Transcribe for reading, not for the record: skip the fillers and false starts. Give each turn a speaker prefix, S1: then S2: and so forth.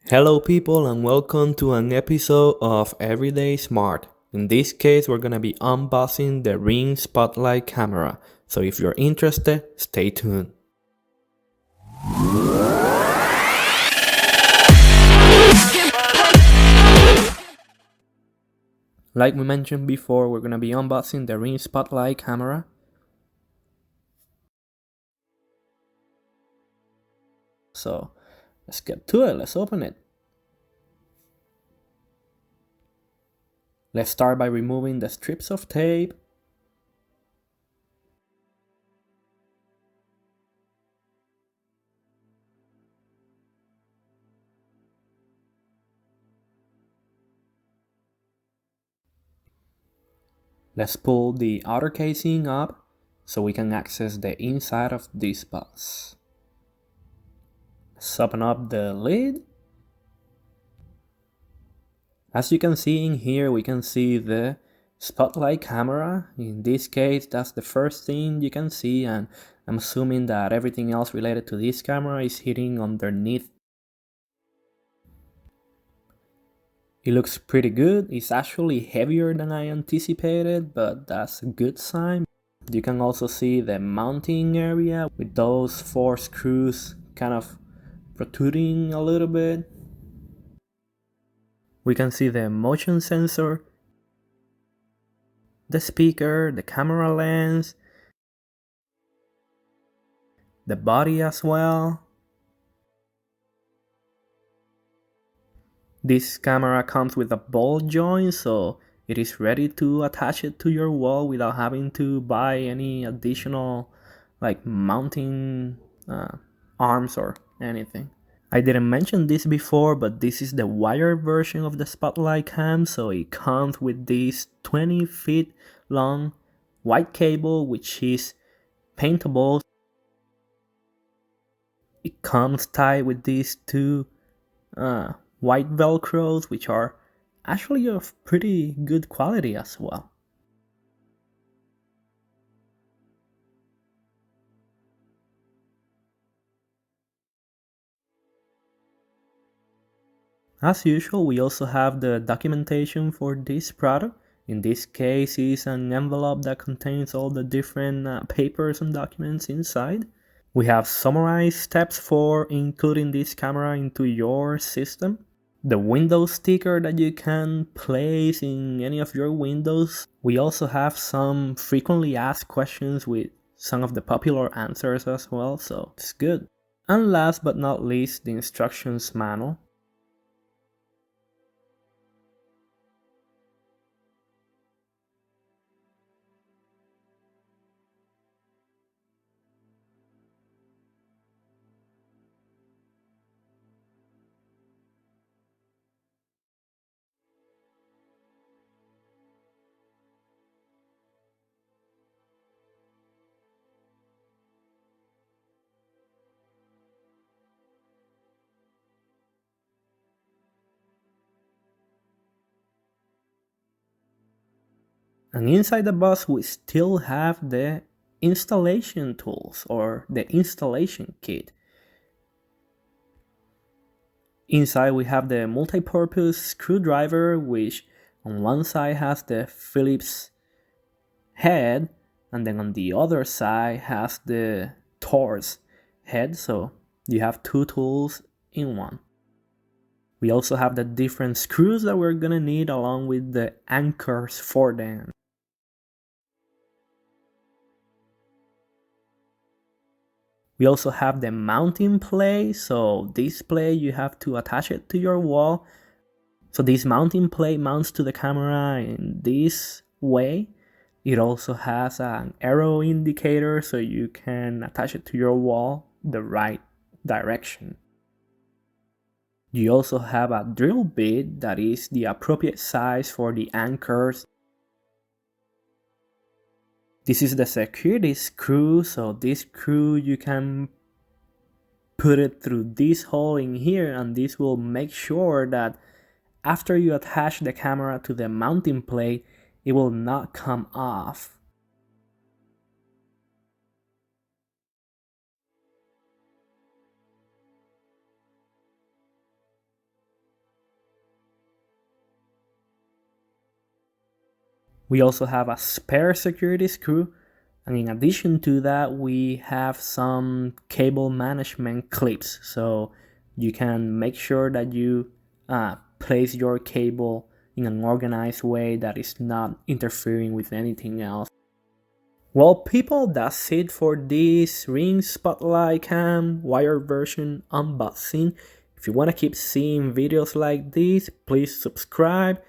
S1: Hello people and welcome to an episode of Everyday Smart. In this case, we're gonna be unboxing the Ring Spotlight camera. So if you're interested, stay tuned. Like we mentioned before, we're gonna be unboxing the Ring Spotlight camera. So let's get to it, let's open it. Let's start by removing the strips of tape. Let's pull the outer casing up so we can access the inside of this box. Let's open up the lid. As you can see in here, we can see the spotlight camera. In this case, that's the first thing you can see, and I'm assuming that everything else related to this camera is hidden underneath. It looks pretty good. It's actually heavier than I anticipated, but that's a good sign. You can also see the mounting area with those 4 screws kind of protruding a little bit. We can see the motion sensor, the speaker, the camera lens, the body as well. This camera comes with a ball joint, so it is ready to attach it to your wall without having to buy any additional like mounting arms or anything. I didn't mention this before, but this is the wired version of the Spotlight cam, so it comes with this 20 feet long white cable which is paintable. It comes tied with these two white velcros which are actually of pretty good quality as well. As usual, we also have the documentation for this product. In this case, it's an envelope that contains all the different papers and documents inside. We have summarized steps for including this camera into your system. The Windows sticker that you can place in any of your windows. We also have some frequently asked questions with some of the popular answers as well, so it's good. And last but not least, the instructions manual. And inside the box, we still have the installation tools or the installation kit. Inside we have the multi-purpose screwdriver, which on one side has the Phillips head, and then on the other side has the Torx head, so you have two tools in one. We also have the different screws that we're gonna need along with the anchors for them. We also have the mounting plate, so this plate you have to attach it to your wall. So this mounting plate mounts to the camera in this way. It also has an arrow indicator so you can attach it to your wall the right direction. You also have a drill bit that is the appropriate size for the anchors. This is the security screw, so this screw you can put it through this hole in here, and this will make sure that after you attach the camera to the mounting plate, it will not come off. We also have a spare security screw, and in addition to that, we have some cable management clips, so you can make sure that you place your cable in an organized way that is not interfering with anything else. Well, people, that's it for this Ring Spotlight Cam wired version unboxing. If you want to keep seeing videos like this, please subscribe.